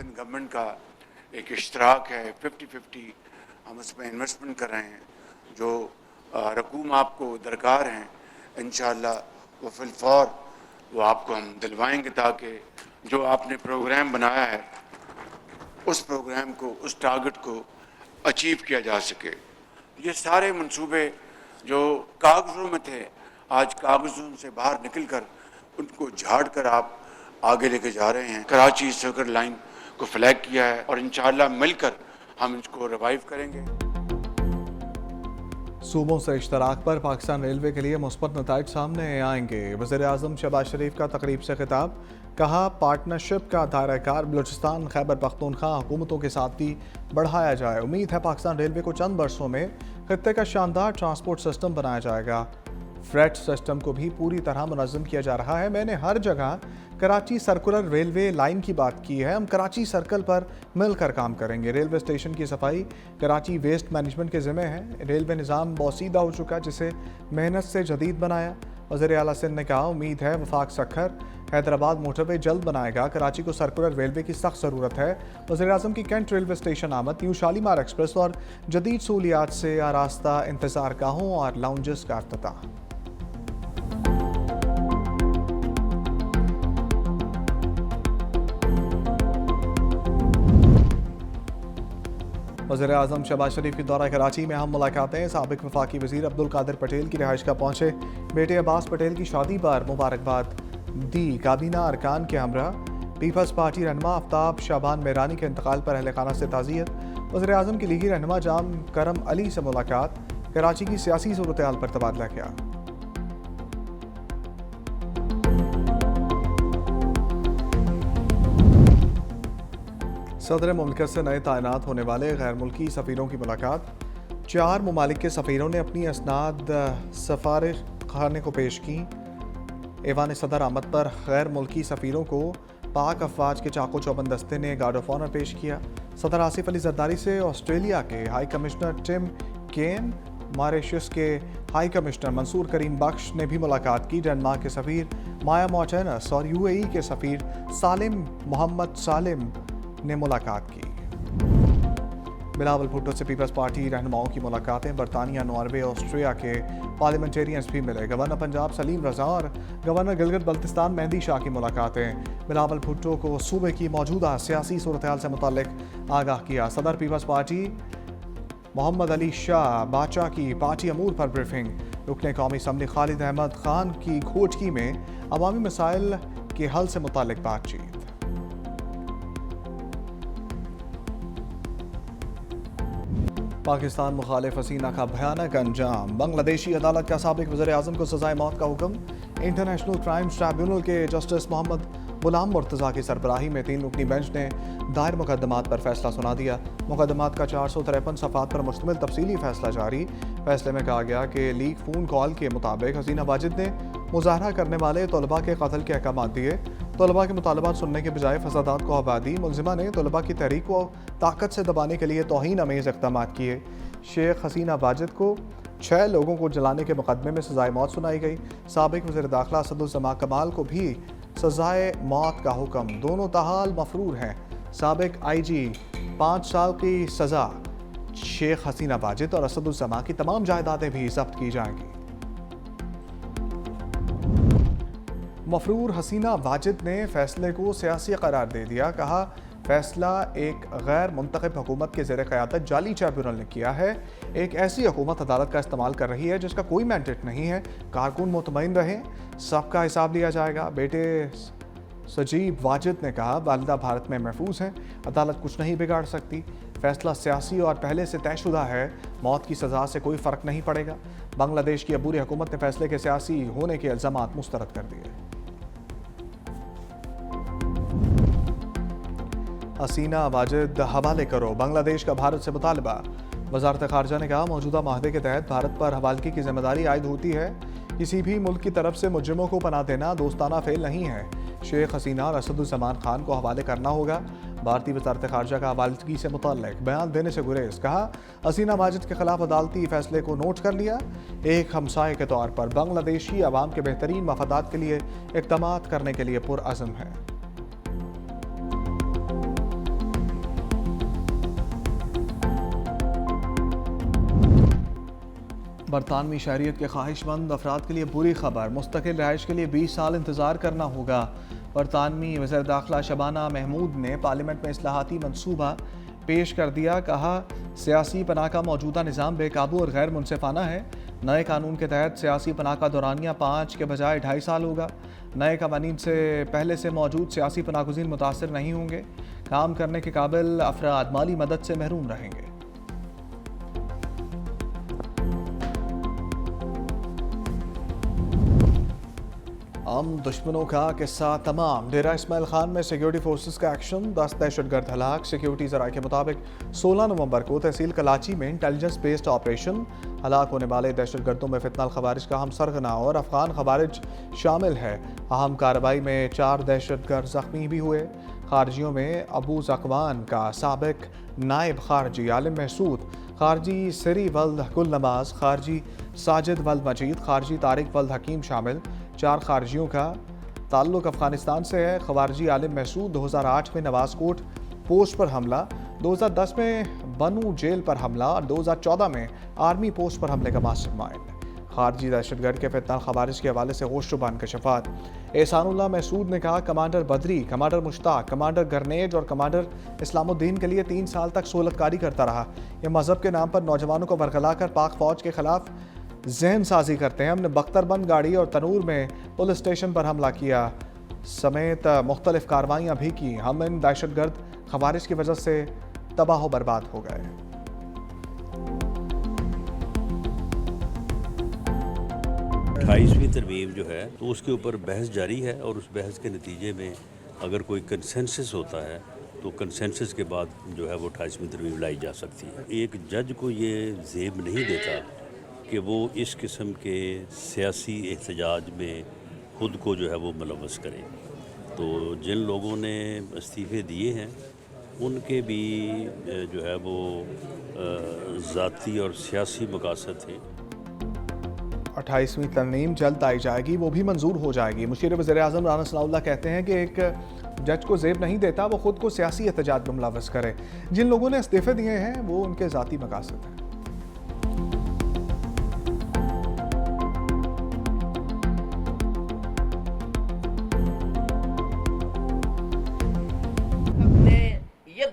Sindh government का एक इश्तराक है 50-50, हम उसमें इन्वेस्टमेंट कर रहे हैं। जो रकूम आपको दरकार हैं इंशाअल्लाह वो फिलफौर वो आपको हम दिलवाएंगे, ताकि जो आपने प्रोग्राम बनाया है उस प्रोग्राम को, उस टारगेट को अचीव किया जा सके। ये सारे मंसूबे जो कागज़ों में थे, आज कागज़ों से बाहर निकलकर उनको झाड़ कर आप आगे लेके जा रहे हैं। कराची सर्किट लाइन को फ्लैग किया है और इंशाअल्लाह मिलकर हम इसको रिवाइव करेंगे। सूबों से इश्तराक पर पाकिस्तान रेलवे के लिए मुस्बत नताइज सामने आएंगे। वज़ीर-ए-आज़म शहबाज शरीफ का तकरीब से खिताब, कहा पार्टनरशिप का दायरा-कार बलूचिस्तान खैबर पख्तूनख्वा हुकूमतों के साथ भी बढ़ाया जाए। उम्मीद है पाकिस्तान रेलवे को चंद वर्षों में खित्ते का शानदार ट्रांसपोर्ट सिस्टम बनाया जाएगा। फ्रेट सिस्टम को भी पूरी तरह मुनज़्ज़म किया जा रहा है। मैंने हर जगह कराची सर्कुलर रेलवे लाइन की बात की है, हम कराची सर्कल पर मिलकर काम करेंगे। रेलवे स्टेशन की सफाई कराची वेस्ट मैनेजमेंट के ज़िम्मे है। रेलवे निज़ाम बोसीदा हो चुका, जिसे मेहनत से जदीद बनाया। वज़ीर आला सिंध ने कहा, उम्मीद है वफाक सखर हैदराबाद मोटरवे जल्द बनाएगा। कराची को सर्कुलर रेलवे की सख्त ज़रूरत है। वज़ीर-ए-आज़म की कैंट रेलवे स्टेशन आमद, न्यू शालीमार एक्सप्रेस और जदीद सहूलियात से आरास्ता इंतज़ार गाहों और लाउंजेस का अफ्ताह। वज़ीर-ए-आज़म शहबाज शरीफ की दौरा कराची में अहम मुलाकातें। साबिक़ वफाकी वज़ीर अब्दुल कादिर पटेल की रिहाइश का पहुँचे। बेटे अब्बास पटेल की शादी पर मुबारकबाद दी। काबीना अरकान के हमरा। पीपल्स पार्टी रहनुमा आफ्ताब शाबान मेरानी के इंतकाल पर अहल खाना से ताज़ियत। वज़ीर-ए-आज़म की लीगी रहनुमा जाम करम अली से मुलाकात। कराची की सियासी सूरत हाल पर तबादला किया। सदर मुमलिकत से नए तैनात होने वाले गैर मुल्की सफ़ीरों की मुलाकात। 4 ममालिक के सफ़ीरों ने अपनी असनाद सफारिश खाने को पेश की। ऐवान सदर आमद पर गैर मुल्की सफ़ीरों को पाक अफवाज के चाको चौबंद दस्ते ने गार्ड ऑफ ऑनर पेश किया। सदर आसिफ अली जरदारी से ऑस्ट्रेलिया के हाई कमिश्नर टिम केन, मॉरिशस के हाई कमिश्नर मंसूर करीम बख्श ने भी मुलाकात की। डेनमार्क के सफ़ीर माया मॉर्टेनस और UAE के सफ़ीर सालिम मोहम्मद सालिम ने मुलाकात की। बिलावल भुट्टो से पीपल्स पार्टी रहनुमाओं की मुलाकातें। बरतानिया, नॉर्वे, ऑस्ट्रिया के पार्लियामेंटेरियंस भी मिले। गवर्नर पंजाब सलीम रजा और गवर्नर गिलगित बल्तिस्तान मेहंदी शाह की मुलाकातें। बिलावल भुट्टो को सूबे की मौजूदा सियासी सूरत हाल से मुताल्लिक आगाह किया। सदर पीपल्स पार्टी मोहम्मद अली शाह बाचा की पार्टी अमूर पर ब्रीफिंग। रुकने कौमी असम्बली खालिद अहमद खान की घोटकी में अवामी मसाइल के हल से मुताल्लिक बातचीत। पाकिस्तान मुखालिफ हसीना का भयानक अंजाम। बांग्लादेशी अदालत का साबिक वज़ीर-ए-आज़म को सज़ाए मौत का हुक्म। इंटरनेशनल क्राइम्स ट्राइब्यूनल के जस्टिस मोहम्मद गुलाम मुर्तज़ा की सरबराही में 3 रुकनी बेंच ने दायर मुकदमात पर फैसला सुना दिया। मुकदमात का 453 सफ़ात पर मुश्तमिल तफसीली फैसला जारी। फैसले में कहा गया कि लीक फ़ोन कॉल के मुताबिक हसीना वाजिद ने मुज़ाहरा करने वाले तलबा के कत्ल के अहकामात दिए। तलबा के मुतालबात सुनने के बजाय फसादात को हवा दी। मुलजिमा ने तलबा की तहरीक को ताकत से दबाने के लिए तौहीन अमेज़ इक़दाम किए। शेख हसीना वाजिद को 6 लोगों को जलाने के मुकदमे में सज़ाए मौत सुनाई गई। साबिक़ वज़ीर दाखिला असदुज़्ज़मा कमाल को भी सज़ाए मौत का हुक्म। दोनों ताहाल मफरूर हैं। साबिक़ IG 5 साल की सज़ा। शेख हसीना वाजिद और असदुज़्ज़मा की तमाम जायदादें भी जब्त की जाएंगी। मफरूर हसीना वाजिद ने फैसले को सियासी करार दे दिया। कहा, फैसला एक गैर मुंतखब हुकूमत के ज़ेर क़यादत जाली ट्रिब्यूनल ने किया है। एक ऐसी हुकूमत अदालत का इस्तेमाल कर रही है जिसका कोई मैंडेट नहीं है। कारकुन मुतमईन रहें, सबका हिसाब लिया जाएगा। बेटे सजीब वाजिद ने कहा, वालिदा भारत में महफूज हैं, अदालत कुछ नहीं बिगाड़ सकती। फैसला सियासी और पहले से तयशुदा है। मौत की सज़ा से कोई फ़र्क नहीं पड़ेगा। बांग्लादेश की अबूरी हुकूमत ने फैसले के सियासी होने के इल्ज़ामात मुस्तरद कर दिए। हसीना वाजिद हवाले करो, बांग्लादेश का भारत से मुतालबा। वज़ारत ख़ारजा ने कहा, मौजूदा माहदे के तहत भारत पर हवालगी की जिम्मेदारी आयद होती है। किसी भी मुल्क की तरफ से मुजरिमों को पनाह देना दोस्ताना फेल नहीं है। शेख हसीना और असदुज़्ज़मान खान को हवाले करना होगा। भारतीय वज़ारत ख़ारजा का हवालगी से मुताल्लिक़ बयान देने से गुरेज। कहा, हसीना वाजिद के खिलाफ अदालती फैसले को नोट कर लिया। एक हमसाये के तौर पर बांग्लादेशी अवाम के बेहतरीन मफादात के लिए इक़दामात करने के लिए पुरअज़्म है। बरतानवी शहरियत के ख्वाहिशमंद अफराद के लिए बुरी खबर, मुस्तकिल रहाइश के लिए 20 साल इंतज़ार करना होगा। बरतानवी वज़ीर दाखिला शबाना महमूद ने पार्लियामेंट में इस्लाहाती मनसूबा पेश कर दिया। कहा, सियासी पनाह का मौजूदा निज़ाम बेकाबू और गैर मुनसिफाना है। नए कानून के तहत सियासी पनाह का दौरानिया 5 के बजाय 2.5 साल होगा। नए कवानीन से पहले से मौजूद सियासी पनाहगुज़ीन मुतासर नहीं होंगे। काम करने के काबिल अफराद माली मदद से महरूम रहेंगे। हम दुश्मनों का किस्सा तमाम। डेरा इस्माइल खान में सिक्योरिटी फोर्सेस का एक्शन, 10 दहशतगर्द हलाक। सिक्योरिटी ज़राए के मुताबिक 16 नवंबर को तहसील कलाची में इंटेलिजेंस बेस्ड ऑपरेशन। हलाक होने वाले दहशतगर्दों में फितनाल खवारिज का हम सरगना और अफगान खवारिज शामिल है। अहम कार्रवाई में 4 दहशतगर्द जख्मी भी हुए। खारजियों में अबू जकवान का साबिक नायब खारजी आलिम महसूद, खारजी सिरी वल्द गुल नवाज, खारजी साजिद वल्द मजीद, खारजी तारिक वल्द हकीम शामिल। 4 खारजियों का ताल्लुक अफगानिस्तान से है। खवारजी आलिम महसूद 2008 में नवाजकोट पोस्ट पर हमला, 2010 में बनू जेल पर हमला और 2014 में आर्मी पोस्ट पर हमले का मास्टरमाइंड। खारजी दहशतगर्द के फितनाल खवारिज के हवाले से होशरुबान कशफात। एहसानुल्लाह महसूद ने कहा, कमांडर बदरी, कमांडर मुश्ताक, कमांडर गरनेज और कमांडर इस्लामुद्दीन के लिए 3 साल तक सोलतकारी करता रहा। यह मजहब के नाम पर नौजवानों को बरगला कर पाक फौज के खिलाफ जहन साजी करते हैं। हमने बख्तरबंद गाड़ी और तनूर में पुलिस स्टेशन पर हमला किया समेत मुख्तलिफ कार्रवाइयाँ भी की। हम इन दहशतगर्द खवारिज की वजह से तबाह बर्बाद हो गए। 28वीं तरमीम जो है तो उसके ऊपर बहस जारी है और उस बहस के नतीजे में अगर कोई कंसेंसस होता है तो कंसेंसस के बाद जो है वो 28वीं तरमीम लाई जा सकती है। एक जज को ये ज़ेब नहीं देता कि वो इस किस्म के सियासी एहतजाज में ख़ुद को जो है वो मुलव्वस करे। तो जिन लोगों ने इस्तीफ़े दिए हैं उनके भी जो है वो ज़ाती और सियासी मकासद थे। 28वीं तरमीम जल्द आई जाएगी, वो भी मंजूर हो जाएगी। मुशीर वज़ीर-ए-आज़म राना सनाउल्लाह कहते हैं कि एक जज को ज़ेब नहीं देता वो ख़ुद को सियासी एहतजाज में मुलव्वस करे। जिन लोगों ने इस्तीफ़े दिए हैं वो उनके ज़ाती मकासद हैं।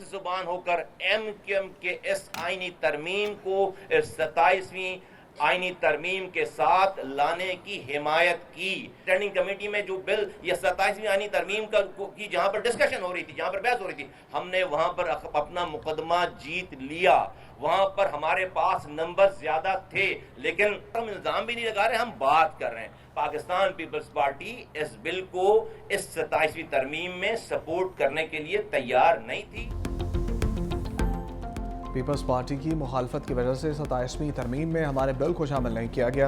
जुबान होकर MQM के इस आईनी तरमीम को 27वीं आईनी तरमीम के साथ लाने की हिमायत की। स्टैंडिंग कमेटी में जो बिल या 27वीं आईनी तरमीम की जहां पर डिस्कशन हो रही थी, जहां पर बहस हो रही थी, हमने वहां पर अपना मुकदमा जीत लिया। वहां पर हमारे पास नंबर ज्यादा थे, लेकिन हम इल्जाम भी नहीं लगा रहे, हम बात कर रहे हैं। पाकिस्तान पीपल्स पार्टी इस बिल को इस 27वीं तरमीम में सपोर्ट करने के लिए तैयार नहीं थी। पीपल्स पार्टी की मुखालफत की वजह से 27वीं तरमीम में हमारे बिल को शामिल नहीं किया गया।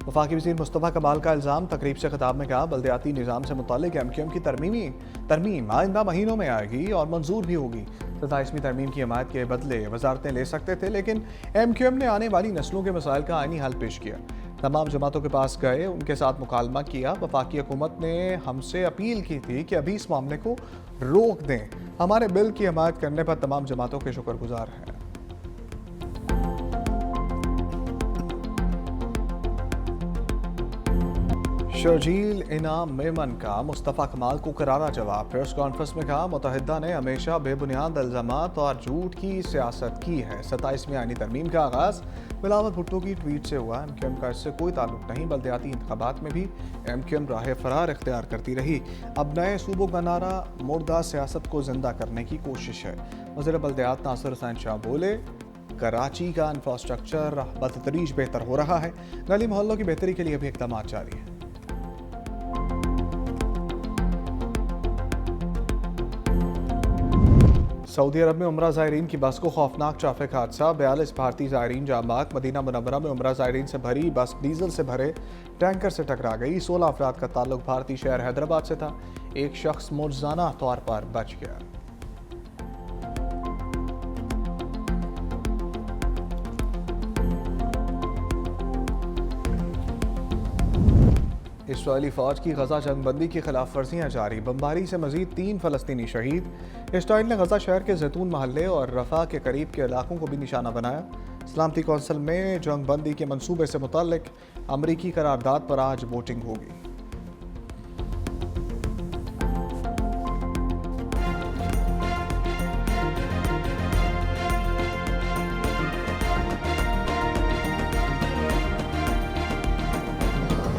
वफाकी वज़ीर मुस्तफ़ा कमाल का इल्ज़ाम। तकरीब से खिताब में कहा, बल्दियाती निज़ाम से मुताल्लिक MQM की तरमीम आइंदा महीनों में आएगी और मंजूर भी होगी। 27वीं तरमीम की हिमायत के बदले वजारतें ले सकते थे, लेकिन MQM ने आने वाली नस्लों के मसाइल का आइनी हल पेश किया। तमाम जमातों के पास गए, उनके साथ मुकालमा किया। वफाकी हुकूमत ने हमसे अपील की थी कि अभी इस मामले को रोक दें। हमारे बिल की हिमायत करने पर तमाम जमातों के शुक्रगुजार हैं। शर्जील इनाम मेमन का मुस्तफ़ा कमाल को करारा जवाब। प्रेस कॉन्फ्रेंस में कहा, मुत्तहिदा ने हमेशा बेबुनियाद इल्ज़ामात और झूठ की सियासत की है। 27वीं आईनी तरमीम का आगाज़ बिलावल भुट्टो की ट्वीट से हुआ। MQM का इससे कोई ताल्लुक नहीं। बल्दियाती इंतखाबात में भी MQM राह फरार इख्तियार करती रही। अब नए सूबों का नारा मुर्दा सियासत को जिंदा करने की कोशिश है। वज़ीर बल्दियात नासिर हुसैन शाह बोले, कराची का इंफ्रास्ट्रक्चर बतदरीज बेहतर हो रहा है। गली मोहल्लों की बेहतरी के लिए भी इक़दाम जारी हैं। सऊदी अरब में उम्रा ज़ायरीन की बस को खौफनाक ट्रैफिक हादसा। 42 भारतीय ज़ायरीन जामबाग। मदीना मुनव्वरा में उम्रा ज़ायरीन से भरी बस डीजल से भरे टैंकर से टकरा गई। 16 अफराद का ताल्लुक भारतीय शहर हैदराबाद से था। एक शख्स मुआवजाना तौर पर बच गया। इस्राएली फ़ौज की गजा जंगबंदी की खिलाफ वर्जियाँ जारी। बमबारी से मजीद 3 फ़लस्तीनी शहीद। इसराइल ने गजा शहर के जैतून महल्ले और रफ़ा के करीब के इलाकों को भी निशाना बनाया। सलामती कौंसिल में जंग बंदी के मंसूबे से मुताल्लिक अमरीकी करारदाद पर आज वोटिंग होगी।